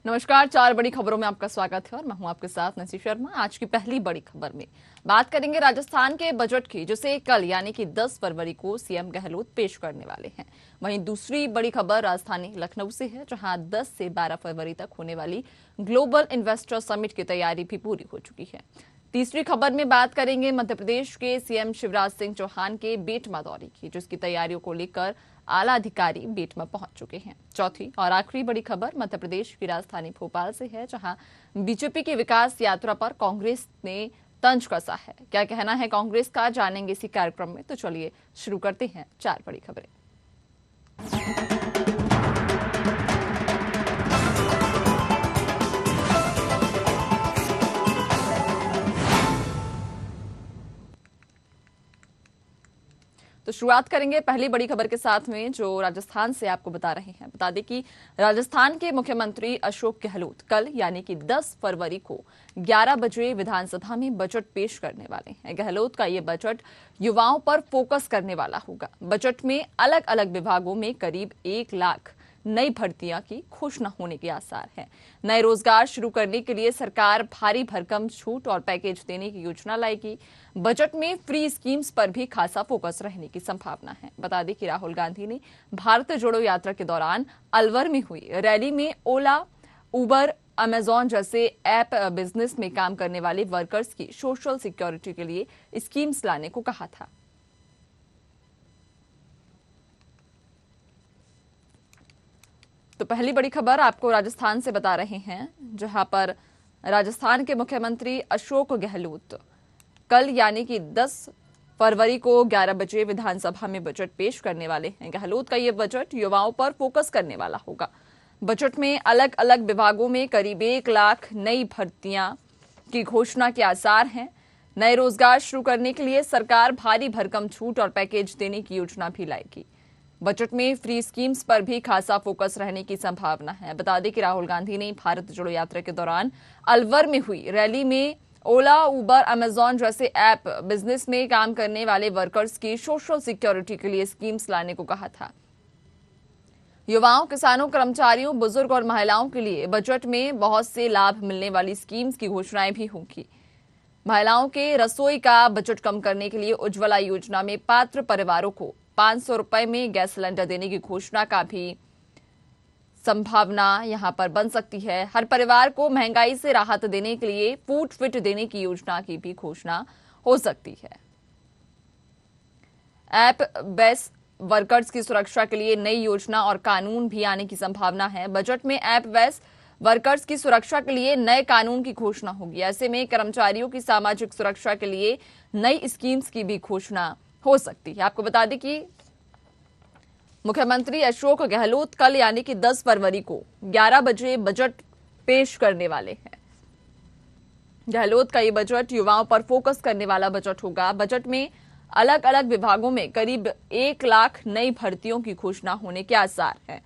नमस्कार। 4 बड़ी खबरों में आपका स्वागत है और मैं हूं आपके साथ नसी शर्मा। आज की पहली बड़ी खबर में बात करेंगे राजस्थान के बजट की, जिसे कल यानी कि 10 फरवरी को सीएम गहलोत पेश करने वाले हैं। वहीं दूसरी बड़ी खबर राजधानी लखनऊ से है, जहां 10 से 12 फरवरी तक होने वाली ग्लोबल इन्वेस्टर समिट की तैयारी भी पूरी हो चुकी है। तीसरी खबर में बात करेंगे मध्य प्रदेश के सीएम शिवराज सिंह चौहान के बेटमा दौरे की, जिसकी तैयारियों को लेकर आला अधिकारी बेटमा पहुंच चुके हैं। चौथी और आखिरी बड़ी खबर मध्य प्रदेश की राजधानी भोपाल से है, जहां बीजेपी की विकास यात्रा पर कांग्रेस ने तंज कसा है। क्या कहना है कांग्रेस का, जानेंगे इसी कार्यक्रम में। तो चलिए शुरू करते हैं 4 बड़ी खबरें। तो शुरुआत करेंगे पहली बड़ी खबर के साथ में, जो राजस्थान से आपको बता रहे हैं। बता दें कि राजस्थान के मुख्यमंत्री अशोक गहलोत कल यानी कि 10 फरवरी को 11 बजे विधानसभा में बजट पेश करने वाले हैं। गहलोत का ये बजट युवाओं पर फोकस करने वाला होगा। बजट में अलग अलग विभागों में करीब 1 लाख नई भर्तियां की घोषणा होने के आसार हैं। नए रोजगार शुरू करने के लिए सरकार भारी भरकम छूट और पैकेज देने की योजना लाएगी। बजट में फ्री स्कीम्स पर भी खासा फोकस रहने की संभावना है। बता दें कि राहुल गांधी ने भारत जोड़ो यात्रा के दौरान अलवर में हुई रैली में ओला, उबर, अमेजॉन जैसे ऐप बिजनेस में काम करने वाले वर्कर्स की सोशल सिक्योरिटी के लिए स्कीम्स लाने को कहा था। तो पहली बड़ी खबर आपको राजस्थान से बता रहे हैं, जहां पर राजस्थान के मुख्यमंत्री अशोक गहलोत कल यानी कि 10 फरवरी को 11 बजे विधानसभा में बजट पेश करने वाले हैं। गहलोत का यह बजट युवाओं पर फोकस करने वाला होगा। बजट में अलग अलग विभागों में करीब 1 लाख नई भर्तियां की घोषणा के आसार हैं। नए रोजगार शुरू करने के लिए सरकार भारी भरकम छूट और पैकेज देने की योजना भी लाएगी। बजट में फ्री स्कीम्स पर भी खासा फोकस रहने की संभावना है। बता दें कि राहुल गांधी ने भारत जोड़ो यात्रा के दौरान अलवर में हुई रैली में ओला, उबर, अमेजॉन जैसे ऐप बिजनेस में काम करने वाले वर्कर्स की सोशल सिक्योरिटी के लिए स्कीम्स लाने को कहा था। युवाओं, किसानों, कर्मचारियों, बुजुर्ग और महिलाओं के लिए बजट में बहुत से लाभ मिलने वाली स्कीम्स की घोषणाएं भी होंगी। महिलाओं के रसोई का बजट कम करने के लिए उज्ज्वला योजना में पात्र परिवारों को 500 रुपए में गैस सिलेंडर देने की घोषणा का भी संभावना यहां पर बन सकती है। हर परिवार को महंगाई से राहत देने के लिए फूड फिट देने की योजना की भी घोषणा हो सकती है। ऐप बेस वर्कर्स की सुरक्षा के लिए नई योजना और कानून भी आने की संभावना है। बजट में ऐप बेस वर्कर्स की सुरक्षा के लिए नए कानून की घोषणा होगी। ऐसे में कर्मचारियों की सामाजिक सुरक्षा के लिए नई स्कीम्स की भी घोषणा हो सकती है। आपको बता दें कि मुख्यमंत्री अशोक गहलोत कल यानी कि 10 फरवरी को 11 बजे बजट पेश करने वाले हैं। गहलोत का ये बजट युवाओं पर फोकस करने वाला बजट होगा। बजट में अलग अलग विभागों में करीब 1 लाख नई भर्तियों की घोषणा होने के आसार हैं।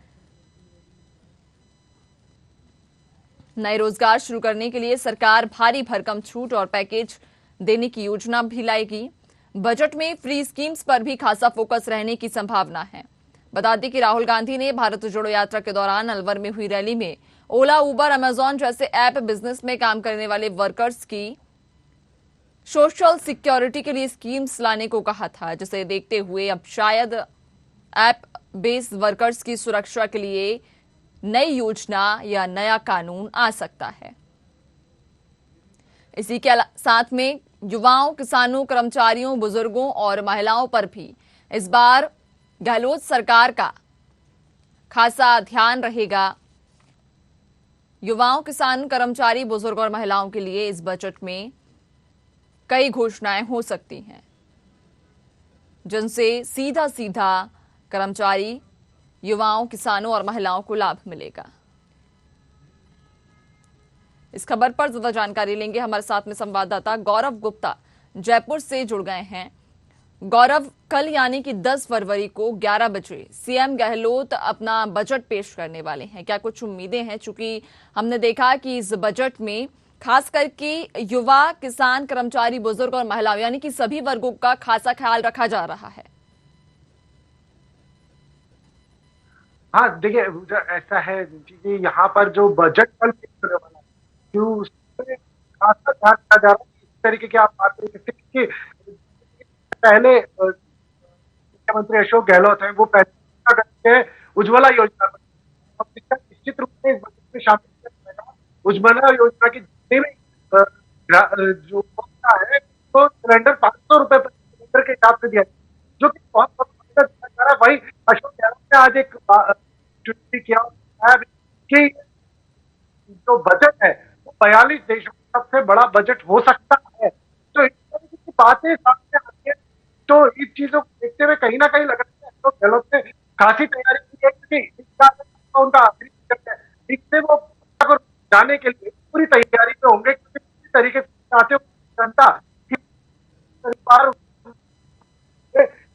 नए रोजगार शुरू करने के लिए सरकार भारी भरकम छूट और पैकेज देने की योजना भी लाएगी। बजट में फ्री स्कीम्स पर भी खासा फोकस रहने की संभावना है। बता दें कि राहुल गांधी ने भारत जोड़ो यात्रा के दौरान अलवर में हुई रैली में ओला, उबर, अमेजॉन जैसे ऐप बिजनेस में काम करने वाले वर्कर्स की सोशल सिक्योरिटी के लिए स्कीम्स लाने को कहा था, जिसे देखते हुए अब शायद ऐप बेस्ड वर्कर्स की सुरक्षा के लिए नई योजना या नया कानून आ सकता है। इसी के साथ में युवाओं, किसानों, कर्मचारियों, बुजुर्गों और महिलाओं पर भी इस बार गहलोत सरकार का खासा ध्यान रहेगा। युवाओं, किसान, कर्मचारी, बुजुर्ग और महिलाओं के लिए इस बजट में कई घोषणाएं हो सकती हैं, जिनसे सीधा सीधा कर्मचारी, युवाओं, किसानों और महिलाओं को लाभ मिलेगा। इस खबर पर ज्यादा जानकारी लेंगे। हमारे साथ में संवाददाता गौरव गुप्ता जयपुर से जुड़ गए हैं। गौरव, कल यानी कि 10 फरवरी को 11 बजे सीएम गहलोत अपना बजट पेश करने वाले हैं। क्या कुछ उम्मीदें हैं? चूंकि हमने देखा कि इस बजट में खास करके युवा, किसान, कर्मचारी, बुजुर्ग और महिलाओं यानी कि सभी वर्गों का खासा ख्याल रखा जा रहा है। हाँ देखिए, ऐसा है कि यहाँ पर जो बजट कल पेश होने वाला है, कि उसमें खासा ध्यान दिया जा रहा है। इस तरीके की आप बात नहीं सकते कि पहले मुख्यमंत्री अशोक गहलोत हैं, वो पहले घोषणा करते हैं उज्ज्वला योजना पर। अब इसका निश्चित रूप से इस बजट में शामिल किया जाएगा। उज्ज्वला योजना की जितने भी जो उपभोक्ता है, तो सिलेंडर 500 रुपए प्रति सिलेंडर के हिसाब से दिया जाए, जो कि बहुत बहुत फायदा दिया जा रहा है। वही अशोक गहलोत ने आज एक ट्वीट किया और बताया भी कि जो बजट है वो 42 देशों का सबसे बड़ा बजट हो सकता है। तो इस तरीके की बातें सामने आती है, तो इस चीजों को देखते हुए कहीं ना कहीं लग रहा है अशोक गहलोत ने काफी तैयारी की है, क्योंकि इस बार में उनका आखिरी बजट है। इससे वो को जाने के लिए पूरी तैयारी में होंगे, क्योंकि पूरी तरीके से चाहते हो जनता कि परिवार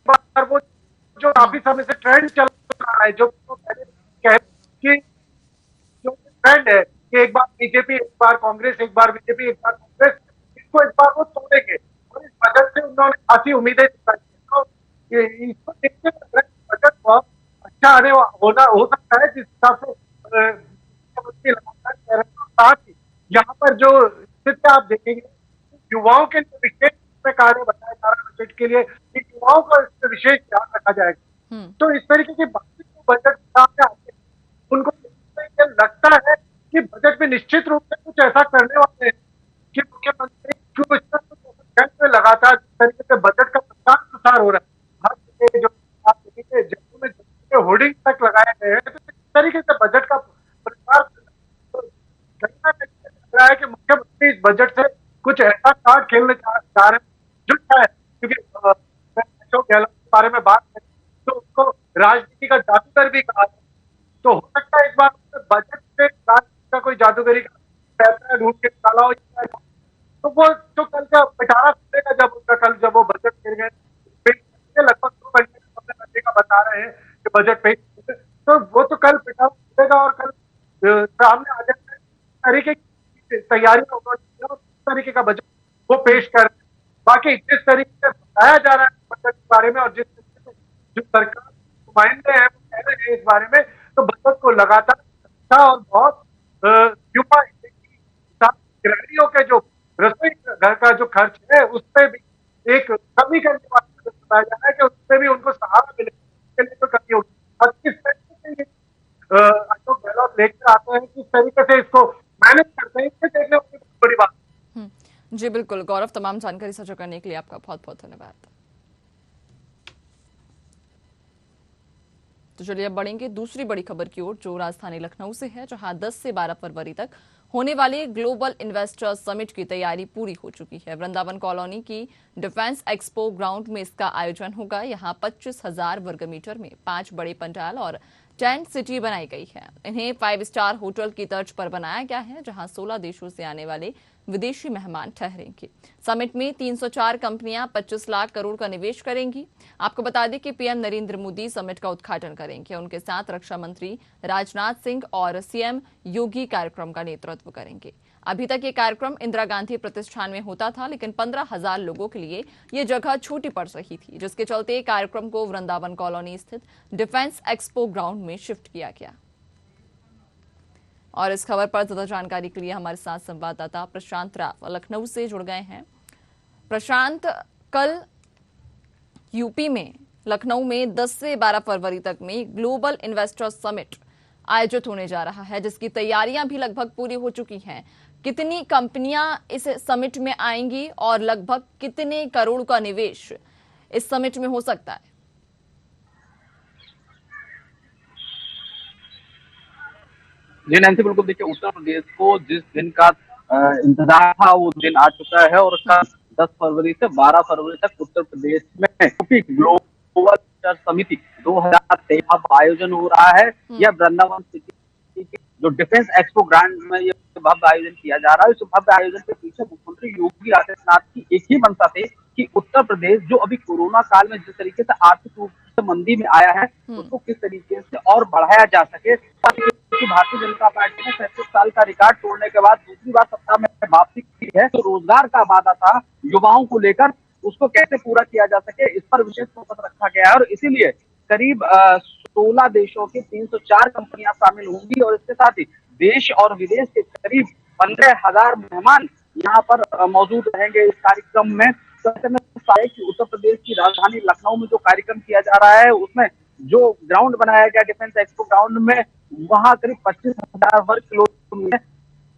बार वो जो हम्म। काफी समय से ट्रेंड चल रहा है, जो पहले कह कि जो ट्रेंड है कि एक बार बीजेपी, एक बार कांग्रेस, एक बार बीजेपी, एक बार कांग्रेस, इसको इस बार वो तोड़ेंगे। और इस बजट से उन्होंने काफी उम्मीदें जताई हैं। तो इसको देखते हुए बजट बहुत अच्छा होना हो सकता है, जिस हिसाब से मुख्यमंत्री लगातार कह रहे हैं। साथ ही यहाँ पर जो स्थिति आप देखेंगे, युवाओं के लिए विशेष रूप में कार्य बताया जा रहा है बजट के लिए, कि युवाओं का इसमें विशेष ध्यान रखा जाएगा। हम्म। तो इस तरीके की बातें जो बजट सामने आती है, उनको ये लगता है कि बजट में निश्चित रूप से कुछ ऐसा करने वाले हैं कि मुख्यमंत्री कुछ न कुछ में लगातार जिस तरीके से बजट का प्रचार प्रसार हो रहा है, हर जगह जो आप देखेंगे जम्मू में होर्डिंग तक लगाए गए हैं, तो इस तरीके से बजट का प्रचार तो कहीं ना कहीं लग रहा है कि मुख्यमंत्री इस बजट से कुछ ऐसा कार्ड खेलने जा रहे हैं जो शायद, क्योंकि मैं अशोक गहलोत के बारे में बात करें तो उसको राजनीति का जादूगर भी कहा जाता है। तो हो सकता है इस बार बजट से राजनीति का कोई जादूगरी का पैसा ढूंढ के निकाला हो, तो वो तो कल का पिटारा खुलेगा जब उनका, कल जब वो बजट फिर गए लगभग 2 घंटे समय लगने का बता रहे हैं कि बजट पेश, तो वो तो कल पिटारा खुलेगा और कल सामने आ जाएगा तरीके की तैयारी उस तरीके का बजट वो पेश कर रहे हैं। बाकी जिस तरीके से बताया जा रहा है बजट के बारे में, और जिस तरीके से जो सरकार के नुमाइंदे हैं वो कह रहे हैं इस बारे में, तो बजट को लगातार अच्छा और बहुत युवा गृहिणियों के जो रसोई घर का जो खर्च है उसमें भी एक कमी करने वाला बताया जा रहा है कि उसमें भी उनको सहारा मिले, इसके लिए तो कमी होगी। और किस तरीके से ये अशोक गहलोत लेकर आते हैं, किस तरीके से इसको मैनेज करते हैं, इससे देखने वाली बहुत बड़ी बात। जी बिल्कुल गौरव, तमाम जानकारी साझा करने के लिए आपका बहुत बहुत धन्यवाद। तो चलिए अब बढ़ेंगे दूसरी बड़ी खबर की ओर, जो राजधानी लखनऊ से है, जहां 10 से 12 फरवरी तक होने वाले ग्लोबल इन्वेस्टर्स समिट की तैयारी पूरी हो चुकी है। वृंदावन कॉलोनी की डिफेंस एक्सपो ग्राउंड में इसका आयोजन होगा। यहां 25,000 वर्ग मीटर में 5 बड़े पंडाल और टेंट सिटी बनाई गई है। इन्हें 5 स्टार होटल की तर्ज पर बनाया गया है, जहां 16 देशों से आने वाले विदेशी मेहमान ठहरेंगे। समिट में 304 कंपनियां 25 लाख करोड़ का निवेश करेंगी। आपको बता दें कि पीएम नरेंद्र मोदी समिट का उद्घाटन करेंगे। उनके साथ रक्षा मंत्री राजनाथ सिंह और सीएम योगी कार्यक्रम का नेतृत्व करेंगे। अभी तक ये कार्यक्रम इंदिरा गांधी प्रतिष्ठान में होता था, लेकिन 15,000 लोगों के लिए ये जगह छोटी पड़ रही थी, जिसके चलते कार्यक्रम को वृंदावन कॉलोनी स्थित डिफेंस एक्सपो ग्राउंड में शिफ्ट किया गया। और इस खबर पर ज्यादा जानकारी के लिए हमारे साथ संवाददाता प्रशांत राव लखनऊ से जुड़ गए हैं। प्रशांत, कल यूपी में लखनऊ में 10 से 12 फरवरी तक में ग्लोबल इन्वेस्टर्स समिट आयोजित होने जा रहा है, जिसकी तैयारियां भी लगभग पूरी हो चुकी हैं। कितनी कंपनियां इस समिट में आएंगी और लगभग कितने करोड़ का निवेश इस समिट में हो सकता है? जी नैन्सी, बिल्कुल देखिए, उत्तर प्रदेश को जिस दिन का इंतजार था वो दिन आ चुका है और उसका 10 फरवरी से 12 फरवरी तक उत्तर प्रदेश में यूपी ग्लोबल समिति 2023 आयोजन हो रहा है। यह वृंदावन सिटी के जो डिफेंस एक्सपो ग्राउंड में ये भव्य आयोजन किया जा रहा है। इस भव्य आयोजन के पीछे मुख्यमंत्री योगी आदित्यनाथ की एक ही मंशा थी कि उत्तर प्रदेश जो अभी कोरोना काल में जिस तरीके से आर्थिक रूप से मंदी में आया है, उसको किस तरीके से और बढ़ाया जा सके। भारतीय जनता पार्टी ने 37 साल का रिकॉर्ड तोड़ने के बाद दूसरी बार सत्ता में वापसी की है, तो रोजगार का वादा था युवाओं को लेकर, उसको कैसे पूरा किया जा सके, इस पर विशेष फोकस रखा गया है। और इसीलिए करीब 16 देशों की 304 कंपनियां शामिल होंगी और इसके साथ ही देश और विदेश के करीब 15,000 मेहमान यहाँ पर मौजूद रहेंगे इस कार्यक्रम में। तो ऐसे में कि उत्तर प्रदेश की राजधानी लखनऊ में जो कार्यक्रम किया जा रहा है उसमें जो ग्राउंड बनाया गया डिफेंस एक्सपो ग्राउंड में, वहां करीब 25,000 वर्ग किलोमीटर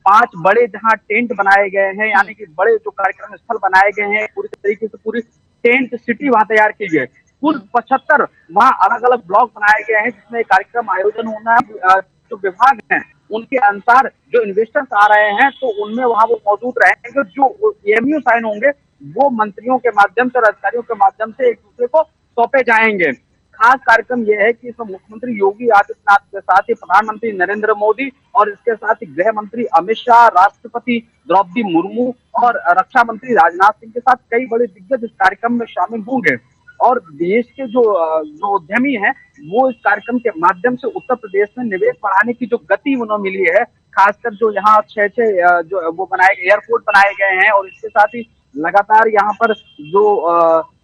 5 बड़े जहां टेंट बनाए गए हैं, यानी कि बड़े जो कार्यक्रम स्थल बनाए गए हैं, पूरी तरीके से पूरी टेंट सिटी वहां तैयार की गई है। कुल 75 वहां अलग अलग ब्लॉक बनाए गए हैं जिसमें कार्यक्रम आयोजन होना है। जो विभाग हैं उनके अनुसार जो इन्वेस्टर्स आ रहे हैं तो उनमें वहां वो मौजूद रहेंगे। जो एमयू साइन होंगे वो मंत्रियों के माध्यम से और अधिकारियों के माध्यम से एक दूसरे को सौंपे जाएंगे। खास कार्यक्रम यह है कि इसमें मुख्यमंत्री योगी आदित्यनाथ के साथ ही प्रधानमंत्री नरेंद्र मोदी और इसके साथ ही गृह मंत्री अमित शाह, राष्ट्रपति द्रौपदी मुर्मू और रक्षा मंत्री राजनाथ सिंह के साथ कई बड़े दिग्गज इस कार्यक्रम में शामिल होंगे। और देश के जो उद्यमी हैं वो इस कार्यक्रम के माध्यम से उत्तर प्रदेश में निवेश बढ़ाने की जो गति उन्हें मिली है, खासकर जो यहाँ 6 जो वो बनाए एयरपोर्ट बनाए गए हैं और इसके साथ ही लगातार यहाँ पर जो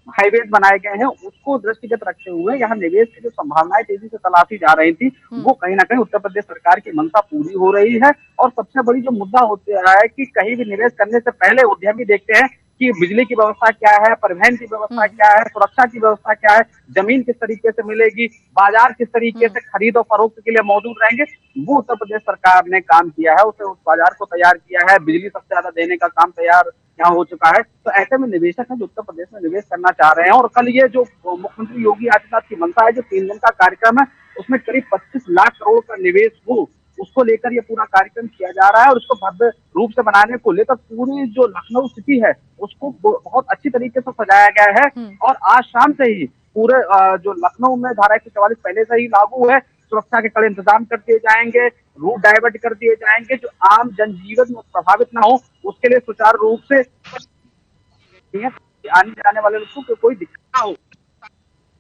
हाईवेज बनाए गए हैं उसको दृष्टिगत रखते हुए यहाँ निवेश की जो संभावनाएं तेजी से तलाशी जा रही थी वो कहीं ना कहीं उत्तर प्रदेश सरकार की मंशा पूरी हो रही है। और सबसे बड़ी जो मुद्दा होता है कि कहीं भी निवेश करने से पहले उद्यमी देखते हैं कि बिजली की व्यवस्था क्या है, परिवहन की व्यवस्था क्या है, सुरक्षा की व्यवस्था क्या है, जमीन किस तरीके से मिलेगी, बाजार किस तरीके से खरीद और फरोख्त के लिए मौजूद रहेंगे। वो उत्तर प्रदेश सरकार ने काम किया है, उसे उस बाजार को तैयार किया है, बिजली सबसे ज्यादा देने का काम तैयार यहाँ हो चुका है। तो ऐसे में निवेशक है जो उत्तर प्रदेश में निवेश करना चाह रहे हैं। और कल ये जो मुख्यमंत्री योगी आदित्यनाथ की मंशा है, जो 3 दिन का कार्यक्रम है उसमें करीब 25 लाख करोड़ का निवेश हो, उसको लेकर ये पूरा कार्यक्रम किया जा रहा है। और उसको भव्य रूप से बनाने को लेकर पूरी जो लखनऊ सिटी है उसको बहुत अच्छी तरीके से सजाया गया है। और आज शाम से ही पूरे जो लखनऊ में धारा 144 पहले से ही लागू है, सुरक्षा के कड़े इंतजाम कर दिए जाएंगे, रूट डाइवर्ट कर दिए जाएंगे, जो आम जनजीवन में प्रभावित ना हो उसके लिए सुचारू रूप से आने जाने वाले लोगों को कोई दिक्कत ना हो।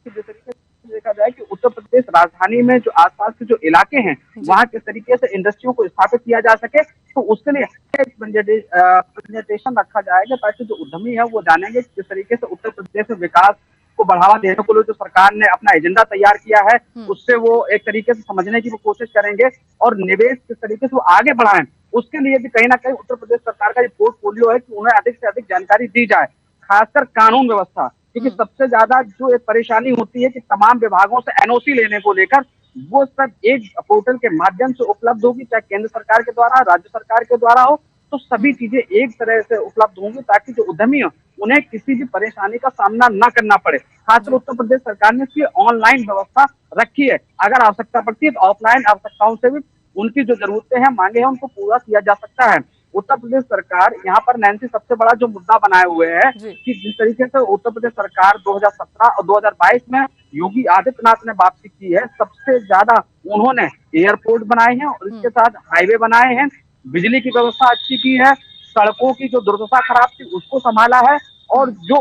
जिस तरीके से देखा जाए कि उत्तर प्रदेश राजधानी में जो आसपास के जो इलाके हैं वहां किस तरीके से इंडस्ट्रियों को स्थापित किया जा सके, तो उसके लिए प्रेजेंटेशन रखा जाएगा ताकि जो उद्यमी है वो जानेंगे किस तरीके से उत्तर प्रदेश में विकास को बढ़ावा देने को लिए जो सरकार ने अपना एजेंडा तैयार किया है उससे वो एक तरीके से समझने की वो कोशिश करेंगे और निवेश किस तरीके से वो आगे बढ़ाएं। उसके लिए भी कहीं ना कहीं उत्तर प्रदेश सरकार का ये पोर्टफोलियो है कि उन्हें अधिक से अधिक जानकारी दी जाए, खासकर कानून व्यवस्था, क्योंकि सबसे ज्यादा जो एक परेशानी होती है कि तमाम विभागों से एनओसी लेने को लेकर वो सब एक पोर्टल के माध्यम से उपलब्ध होगी, चाहे केंद्र सरकार के द्वारा, राज्य सरकार के द्वारा हो, तो सभी चीजें एक तरह से उपलब्ध होंगी ताकि जो उद्यमी हो उन्हें किसी भी परेशानी का सामना न करना पड़े। खासकर उत्तर प्रदेश सरकार ने इसकी ऑनलाइन व्यवस्था रखी है, अगर आवश्यकता पड़ती है तो ऑफलाइन आवश्यकताओं से भी उनकी जो जरूरतें हैं, मांगे हैं, उनको पूरा किया जा सकता है। उत्तर प्रदेश सरकार यहाँ पर नैन्सी सबसे बड़ा जो मुद्दा बनाए हुए है कि जिस तरीके से उत्तर प्रदेश सरकार 2017 और 2022 में योगी आदित्यनाथ ने वापसी की है, सबसे ज्यादा उन्होंने एयरपोर्ट बनाए हैं और इसके साथ हाईवे बनाए हैं, बिजली की व्यवस्था अच्छी की है, सड़कों की जो दुर्दशा खराब थी उसको संभाला है और जो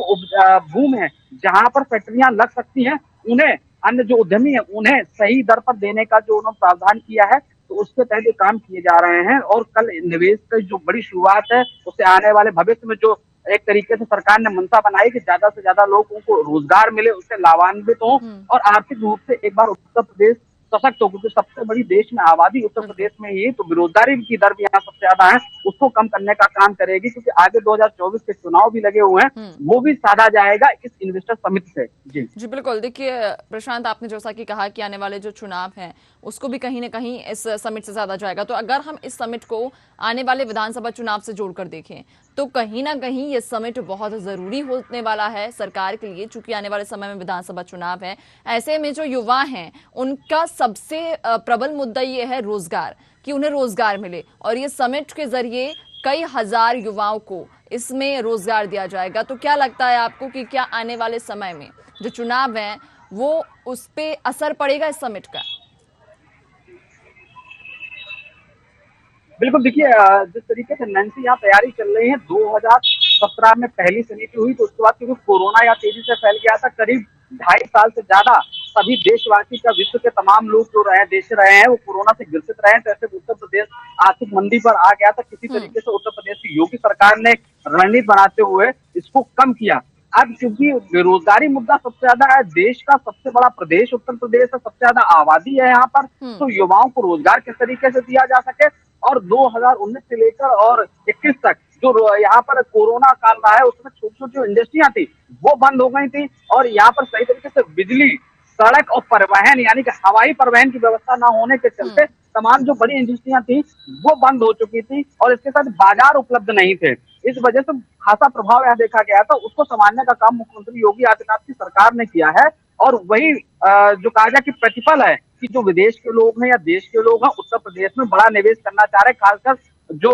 भूमि है जहाँ पर फैक्ट्रियां लग सकती हैं उन्हें अन्य जो उद्यमी है उन्हें सही दर पर देने का जो उन्होंने प्रावधान किया है, तो उसके तहत ये काम किए जा रहे हैं। और कल निवेश की जो बड़ी शुरुआत है उससे आने वाले भविष्य में जो एक तरीके से सरकार ने मंशा बनाई कि ज्यादा से ज्यादा लोगों को रोजगार मिले, उससे लाभान्वित हो और आर्थिक रूप से एक बार उत्तर प्रदेश सशक्त हो, क्योंकि सबसे बड़ी देश में आबादी उत्तर प्रदेश में ही, तो बेरोजगारी की दर भी यहाँ सबसे ज्यादा है, उसको कम करने का काम करेगी। क्योंकि आगे 2024 के चुनाव भी लगे हुए हैं, वो भी साधा जाएगा इस इन्वेस्टर समिट से। जी बिल्कुल। देखिए प्रशांत, आपने जैसा कि कहा कि आने वाले जो चुनाव हैं उसको भी कहीं ना कहीं इस समिट से ज्यादा जाएगा, तो अगर हम इस समिट को आने वाले विधानसभा चुनाव से जोड़कर देखें तो कहीं ना कहीं ये समिट बहुत जरूरी होने वाला है सरकार के लिए, चूंकि आने वाले समय में विधानसभा चुनाव है। ऐसे में जो युवा हैं उनका सबसे प्रबल मुद्दा ये है रोजगार, कि उन्हें रोजगार मिले, और ये समिट के जरिए कई हजार युवाओं को इसमें रोजगार दिया जाएगा। तो क्या लगता है आपको कि क्या आने वाले समय में जो चुनाव है वो उस पे असर पड़ेगा इस समिट का? बिल्कुल, देखिए जिस तरीके से नैन्सी यहाँ तैयारी चल रही है, 2017 में पहली समिति हुई, तो उसके बाद क्योंकि कोरोना यहाँ तेजी से फैल गया था, करीब 2.5 साल से ज्यादा सभी देशवासी का, विश्व के तमाम लोग जो देश रहे हैं वो कोरोना से ग्रसित रहे हैं। तो ऐसे उत्तर प्रदेश आर्थिक मंदी पर आ गया था। किसी तरीके से उत्तर प्रदेश की योगी सरकार ने रणनीति बनाते हुए इसको कम किया। अब क्योंकि बेरोजगारी मुद्दा सबसे ज्यादा है, देश का सबसे बड़ा प्रदेश उत्तर प्रदेश है, सबसे ज्यादा आबादी है यहाँ पर, तो युवाओं को रोजगार किस तरीके से दिया जा सके। और 2019 से लेकर और 21 तक जो यहाँ पर कोरोना काल रहा है, उसमें छोटी छोटी इंडस्ट्रियां थी वो बंद हो गई थी, और यहाँ पर सही तरीके से बिजली, सड़क और परिवहन यानी कि हवाई परिवहन की व्यवस्था न होने के चलते तमाम जो बड़ी इंडस्ट्रियां थी वो बंद हो चुकी थी, और इसके साथ बाजार उपलब्ध नहीं थे। इस वजह से खासा प्रभाव यहाँ देखा गया था। उसको संभालने का काम मुख्यमंत्री योगी आदित्यनाथ की सरकार ने किया है, और वही जो कहा जाए कि प्रतिफल है कि जो विदेश के लोग हैं या देश के लोग हैं उत्तर प्रदेश में बड़ा निवेश करना चाह रहे हैं, खासकर जो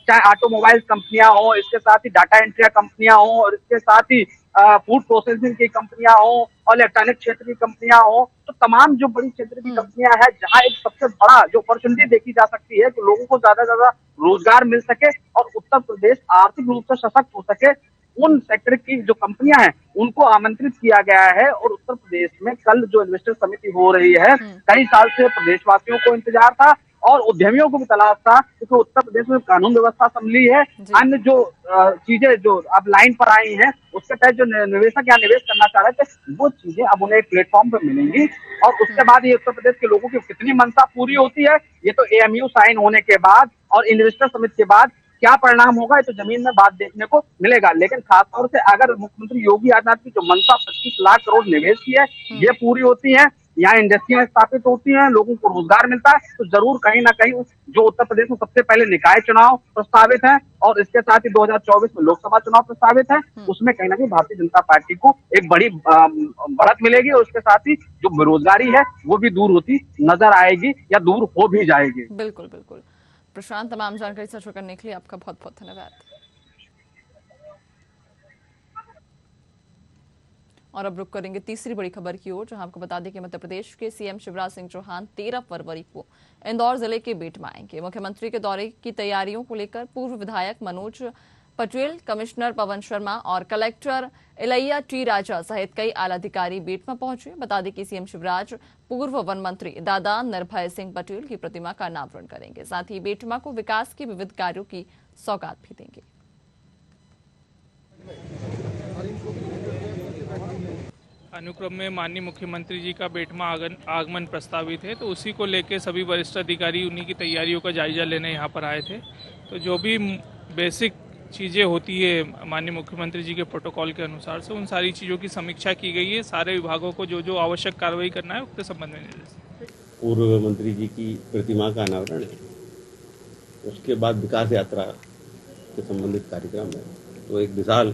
चाहे ऑटोमोबाइल कंपनियां हो, इसके साथ ही डाटा एंट्री कंपनियां हो, और इसके साथ ही फूड प्रोसेसिंग की कंपनियां हो, और इलेक्ट्रॉनिक क्षेत्र की कंपनियां हो, तो तमाम जो बड़ी क्षेत्र की कंपनियां हैं जहां एक सबसे बड़ा जो अपॉर्चुनिटी देखी जा सकती है कि लोगों को ज्यादा से ज्यादा रोजगार मिल सके और उत्तर प्रदेश आर्थिक रूप से सशक्त हो सके, उन सेक्टर की जो कंपनियां हैं उनको आमंत्रित किया गया है। और उत्तर प्रदेश में कल जो इन्वेस्टर समिति हो रही है, कई साल से प्रदेशवासियों को इंतजार था और उद्यमियों को भी तलाश था, क्योंकि उत्तर प्रदेश में कानून व्यवस्था संभली है। अन्य जो चीजें जो अब लाइन पर आई हैं उसके तहत जो निवेशक या निवेश करना चाह रहे थे वो चीजें अब उन्हें एक प्लेटफॉर्म पर मिलेंगी, और उसके बाद ये उत्तर प्रदेश के लोगों की कितनी मंशा पूरी होती है ये तो एएमयू साइन होने के बाद और इन्वेस्टर समिट के बाद क्या परिणाम होगा ये तो जमीन में बात देखने को मिलेगा। लेकिन खासतौर से अगर मुख्यमंत्री योगी आदित्यनाथ की जो मंशा 25 लाख करोड़ निवेश की है ये पूरी होती है, यहाँ इंडस्ट्रियां स्थापित होती हैं, लोगों को रोजगार मिलता है, तो जरूर कहीं ना कहीं जो उत्तर प्रदेश में सबसे पहले निकाय चुनाव प्रस्तावित है और इसके साथ ही 2024 में लोकसभा चुनाव प्रस्तावित है, उसमें कहीं ना कहीं भारतीय जनता पार्टी को एक बड़ी बढ़त मिलेगी, और उसके साथ ही जो बेरोजगारी है वो भी दूर होती नजर आएगी या दूर हो भी जाएगी। बिल्कुल बिल्कुल प्रशांत, तमाम जानकारी साझा करने के लिए आपका बहुत बहुत धन्यवाद। और अब रुक करेंगे तीसरी बड़ी खबर की ओर, जहां आपको बता दें कि मध्य प्रदेश के सीएम शिवराज सिंह चौहान 13 फरवरी को इंदौर जिले के बेटमा आएंगे। मुख्यमंत्री के दौरे की तैयारियों को लेकर पूर्व विधायक मनोज पटेल, कमिश्नर पवन शर्मा और कलेक्टर इलैया टी राजा सहित कई आला अधिकारी बेटमा पहुंचे। बता दें कि सीएम शिवराज पूर्व वन मंत्री दादा निर्भय सिंह पटेल की प्रतिमा का अनावरण करेंगे, साथ ही बेटमा को विकास के विविध कार्यों की सौगात भी देंगे। अनुक्रम में माननीय मुख्यमंत्री जी का बेटमा आगमन प्रस्तावित है, तो उसी को लेकर सभी वरिष्ठ अधिकारी उन्हीं की तैयारियों का जायजा लेने यहाँ पर आए थे। तो जो भी बेसिक चीज़ें होती है माननीय मुख्यमंत्री जी के प्रोटोकॉल के अनुसार से उन सारी चीज़ों की समीक्षा की गई है। सारे विभागों को जो जो आवश्यक कार्रवाई करना है उसके संबंध में निर्देश। पूर्व मंत्री जी की प्रतिमा का अनावरण है, उसके बाद विकास यात्रा के संबंधित कार्यक्रम है, तो एक विशाल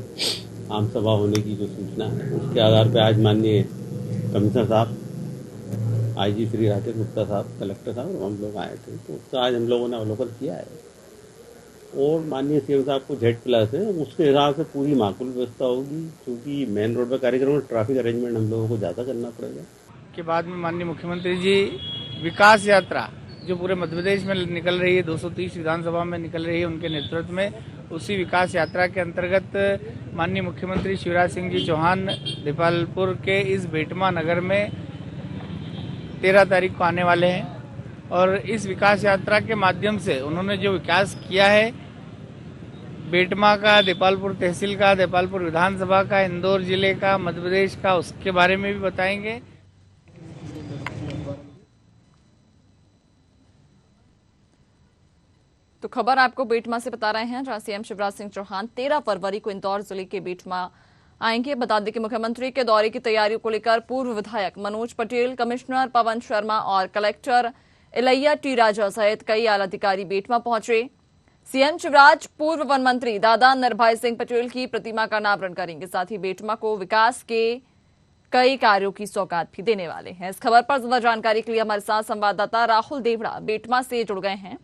आम सभा होने की जो सूचना है उसके आधार पर आज माननीय कमिश्नर साहब, आईजी श्री राकेश गुप्ता साहब, कलेक्टर साहब और हम लोग आए थे, तो उसका आज हम लोगों ने अवलोकन किया है और माननीय सीएम साहब को Z+ है, उसके हिसाब से पूरी माकूल व्यवस्था होगी, क्योंकि मेन रोड पर कार्यक्रम में ट्रैफिक अरेंजमेंट हम लोगों को ज़्यादा करना पड़ेगा। के बाद में माननीय मुख्यमंत्री जी विकास यात्रा जो पूरे मध्य प्रदेश में निकल रही है, 230 विधानसभा में निकल रही है उनके नेतृत्व में, उसी विकास यात्रा के अंतर्गत माननीय मुख्यमंत्री शिवराज सिंह जी चौहान देपालपुर के इस बेटमा नगर में 13 तारीख को आने वाले हैं, और इस विकास यात्रा के माध्यम से उन्होंने जो विकास किया है बेटमा का, देपालपुर तहसील का, देपालपुर विधानसभा का, इंदौर जिले का, मध्य प्रदेश का, उसके बारे में भी बताएंगे। तो खबर आपको बेटमा से बता रहे हैं, जहां सीएम शिवराज सिंह चौहान 13 फरवरी को इंदौर जिले के बेटमा आएंगे। बता दें कि मुख्यमंत्री के दौरे की तैयारियों को लेकर पूर्व विधायक मनोज पटेल, कमिश्नर पवन शर्मा और कलेक्टर इलैया टी राजा सहित कई आला अधिकारी बेटमा पहुंचे। सीएम शिवराज पूर्व वन मंत्री दादा निर्भय सिंह पटेल की प्रतिमा का अनावरण करेंगे, साथ ही बेटमा को विकास के कई कार्यों की सौगात भी देने वाले हैं। इस खबर पर ज्यादा जानकारी के लिए हमारे साथ संवाददाता राहुल देवड़ा बेटमा से जुड़ गए हैं।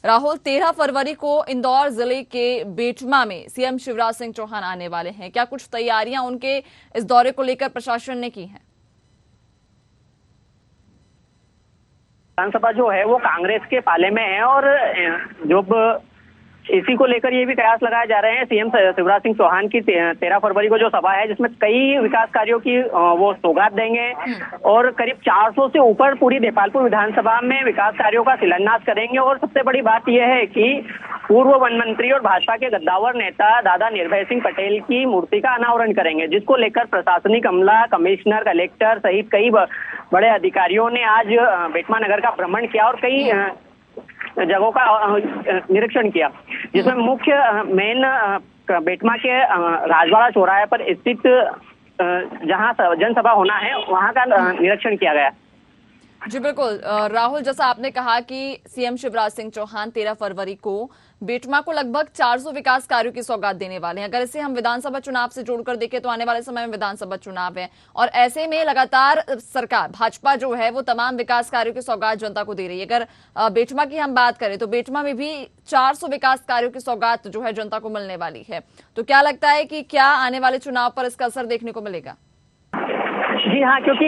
राहुल, 13 फरवरी को इंदौर जिले के बेटमा में सीएम शिवराज सिंह चौहान आने वाले हैं, क्या कुछ तैयारियां उनके इस दौरे को लेकर प्रशासन ने की हैं? विधानसभा जो है वो कांग्रेस के पाले में है, और जो इसी को लेकर ये भी कयास लगाए जा रहे हैं सीएम शिवराज सिंह चौहान की 13 फरवरी को जो सभा है जिसमें कई विकास कार्यों की वो सौगात देंगे, और करीब 400 से ऊपर पूरी देपालपुर विधानसभा में विकास कार्यों का शिलान्यास करेंगे। और सबसे बड़ी बात यह है कि पूर्व वन मंत्री और भाजपा के गद्दावर नेता दादा निर्भय सिंह पटेल की मूर्ति का अनावरण करेंगे, जिसको लेकर प्रशासनिक अमला, कमिश्नर, कलेक्टर सहित कई बड़े अधिकारियों ने आज बेटमा नगर का भ्रमण किया और कई जगहों का निरीक्षण किया, जिसमें मुख्य मेन बेटमा के राजवाड़ा चौराहे पर स्थित जहां जनसभा होना है वहां का निरीक्षण किया गया। जी बिल्कुल राहुल, जैसा आपने कहा कि सीएम शिवराज सिंह चौहान 13 फरवरी को बेटमा को लगभग 400 विकास कार्यों की सौगात देने वाले हैं। अगर इसे हम विधानसभा चुनाव से जोड़कर देखें तो आने वाले समय में विधानसभा चुनाव है और ऐसे में लगातार सरकार भाजपा जो है वो तमाम विकास कार्यों की सौगात जनता को दे रही है। अगर बेटमा की हम बात करें तो बेटमा में भी 400 विकास कार्यों की सौगात जो है जनता को मिलने वाली है। तो क्या लगता है कि क्या आने वाले चुनाव पर इसका असर देखने को मिलेगा? जी हाँ, क्योंकि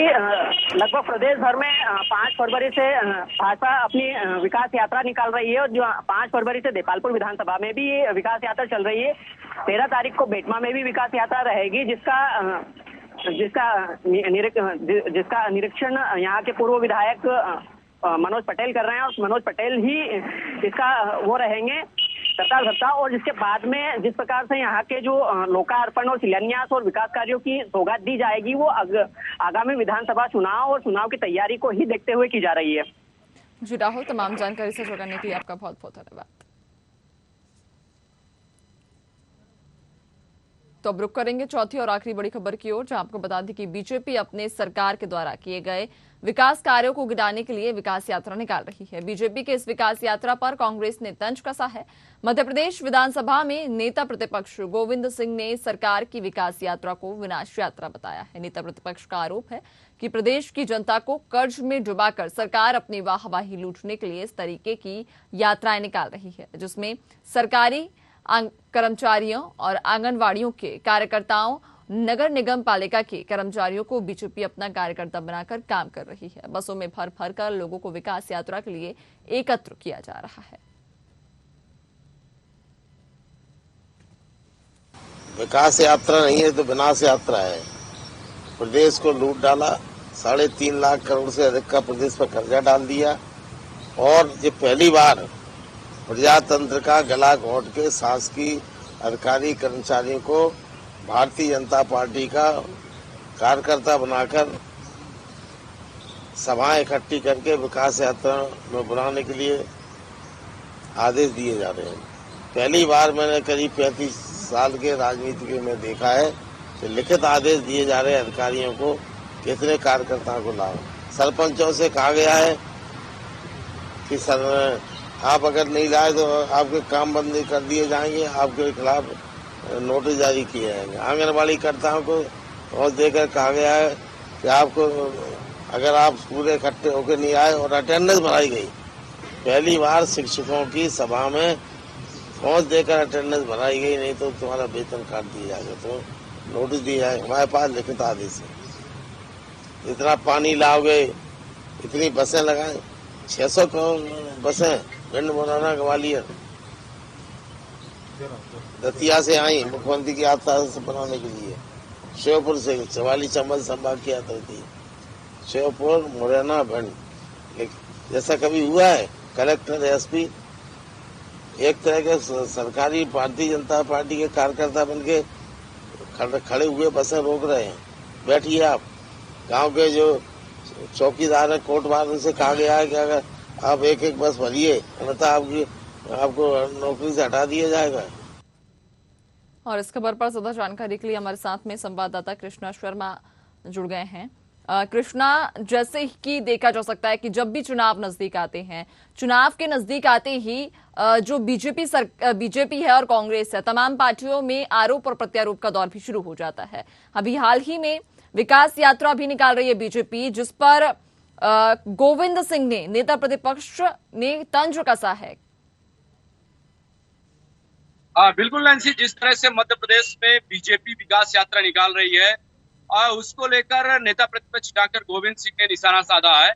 लगभग प्रदेश भर में 5 फरवरी से भाजपा अपनी विकास यात्रा निकाल रही है और जो 5 फरवरी से देपालपुर विधानसभा में भी विकास यात्रा चल रही है। 13 तारीख को बेटमा में भी विकास यात्रा रहेगी, जिसका निरीक्षण यहाँ के पूर्व विधायक मनोज पटेल कर रहे हैं और मनोज पटेल ही इसका वो रहेंगे कर्ता, और जिसके बाद में जिस प्रकार से यहाँ के जो लोकार्पण और शिलान्यास और विकास कार्यों की सौगात दी जाएगी वो आगामी विधानसभा चुनाव और चुनाव की तैयारी को ही देखते हुए की जा रही है। जी राहुल, तमाम जानकारी से जुड़ने के लिए आपका बहुत बहुत धन्यवाद। तो अब रुक करेंगे चौथी और आखिरी बड़ी खबर की ओर, जहां आपको बता दें कि बीजेपी अपने सरकार के द्वारा किए गए विकास कार्यों को गिनाने के लिए विकास यात्रा निकाल रही है। बीजेपी के इस विकास यात्रा पर कांग्रेस ने तंज कसा है। मध्य प्रदेश विधानसभा में नेता प्रतिपक्ष गोविंद सिंह ने सरकार की विकास यात्रा को विनाश यात्रा बताया है। नेता प्रतिपक्ष का आरोप है कि प्रदेश की जनता को कर्ज में डुबाकर सरकार अपनी वाहवाही लूटने के लिए इस तरीके की यात्राएं निकाल रही है, जिसमें सरकारी कर्मचारियों और आंगनवाड़ियों के कार्यकर्ताओं, नगर निगम पालिका के कर्मचारियों को बीजेपी अपना कार्यकर्ता बनाकर काम कर रही है। बसों में भर भर कर लोगों को विकास यात्रा के लिए एकत्र किया जा रहा है। विकास यात्रा नहीं है तो विनाश यात्रा है। प्रदेश को लूट डाला, 3.5 लाख करोड़ से अधिक का प्रदेश पर कर्जा डाल दिया और ये पहली बार प्रजातंत्र का गला घोंट के शासकीय अधिकारी कर्मचारियों को भारतीय जनता पार्टी का कार्यकर्ता बनाकर सभाएं इकट्ठी करके विकास यात्रा में बुलाने के लिए आदेश दिए जा रहे हैं। पहली बार मैंने करीब 35 साल के राजनीति में देखा है कि लिखित आदेश दिए जा रहे हैं अधिकारियों को कितने कार्यकर्ताओं को लाओ। सरपंचों से कहा गया है कि सर आप अगर नहीं लाए तो आपके काम बंद कर दिए जाएंगे, आपके खिलाफ नोटिस जारी किए जाएंगे। आंगनबाड़ी कर्ताओं को बहुत देकर कहा गया है कि आपको अगर आप पूरे इकट्ठे होकर नहीं आए और अटेंडेंस बढ़ाई गई। पहली बार शिक्षकों की सभा में पहुंच देकर अटेंडेंस बढ़ाई गई, नहीं तो तुम्हारा वेतन काट दिया जाएगा, तो नोटिस दिया जाएगा। हमारे पास लिखित आदेश है। इतना पानी लाओगे, इतनी बसें लगाए, 600 करोड़ बसें भिंड, मुरैना, ग्वालियर, दतिया से आई मुख्यमंत्री की यात्रा बनाने के लिए। श्योपुर से 44 चंबल संभाग की यात्रा थी, श्योपुर, मुरैना, भिंड। जैसा कभी हुआ है कलेक्टर, एसपी एक तरह के सरकारी भारतीय जनता पार्टी के कार्यकर्ता बन के खड़े हुए बसें रोक रहे हैं। बैठिए आप। गांव के जो चौकीदार है, कोटवार, उनसे कहा गया है कि अगर आप एक बस भरिए, अन्यथा आपको नौकरी से हटा दिया जाएगा। और इस खबर पर ज्यादा जानकारी के लिए हमारे साथ में संवाददाता कृष्णा शर्मा जुड़ गए हैं। कृष्णा, जैसे कि देखा जा सकता है कि जब भी चुनाव नजदीक आते हैं, चुनाव के नजदीक आते ही जो बीजेपी है और कांग्रेस है, तमाम पार्टियों में आरोप और प्रत्यारोप का दौर भी शुरू हो जाता है। अभी हाल ही में विकास यात्रा भी निकाल रही है बीजेपी, जिस पर गोविंद सिंह ने, नेता प्रतिपक्ष ने तंज कसा है। बिल्कुल नैन्सी, जिस तरह से मध्य प्रदेश में बीजेपी विकास यात्रा निकाल रही है और उसको लेकर नेता प्रतिपक्ष डॉक्टर गोविंद सिंह ने निशाना साधा है।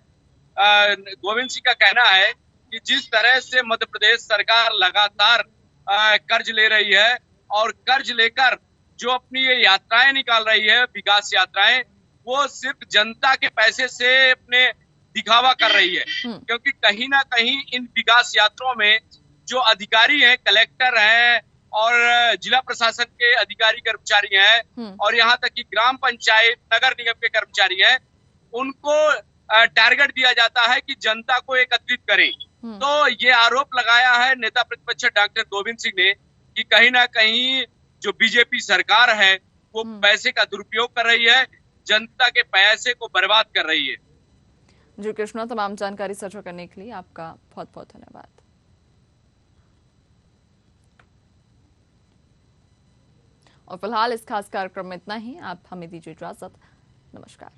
गोविंद सिंह का कहना है कि जिस तरह से मध्य प्रदेश सरकार लगातार कर्ज ले रही है और कर्ज लेकर जो अपनी ये यात्राएं निकाल रही है, विकास यात्राएं, वो सिर्फ जनता के पैसे से अपने दिखावा कर रही है, क्योंकि कहीं ना कहीं इन विकास यात्राओं में जो अधिकारी हैं, कलेक्टर हैं और जिला प्रशासन के अधिकारी कर्मचारी हैं और यहाँ तक कि ग्राम पंचायत, नगर निगम के कर्मचारी हैं, उनको टारगेट दिया जाता है कि जनता को एकत्रित करें। तो ये आरोप लगाया है नेता प्रतिपक्ष डॉक्टर गोविंद सिंह ने कि कहीं ना कहीं जो बीजेपी सरकार है वो पैसे का दुरुपयोग कर रही है, जनता के पैसे को बर्बाद कर रही है। जी कृष्णा, तमाम जानकारी साझा करने के लिए आपका बहुत बहुत धन्यवाद। और फिलहाल इस खास कार्यक्रम में इतना ही। आप हमें दीजिए इजाजत। नमस्कार।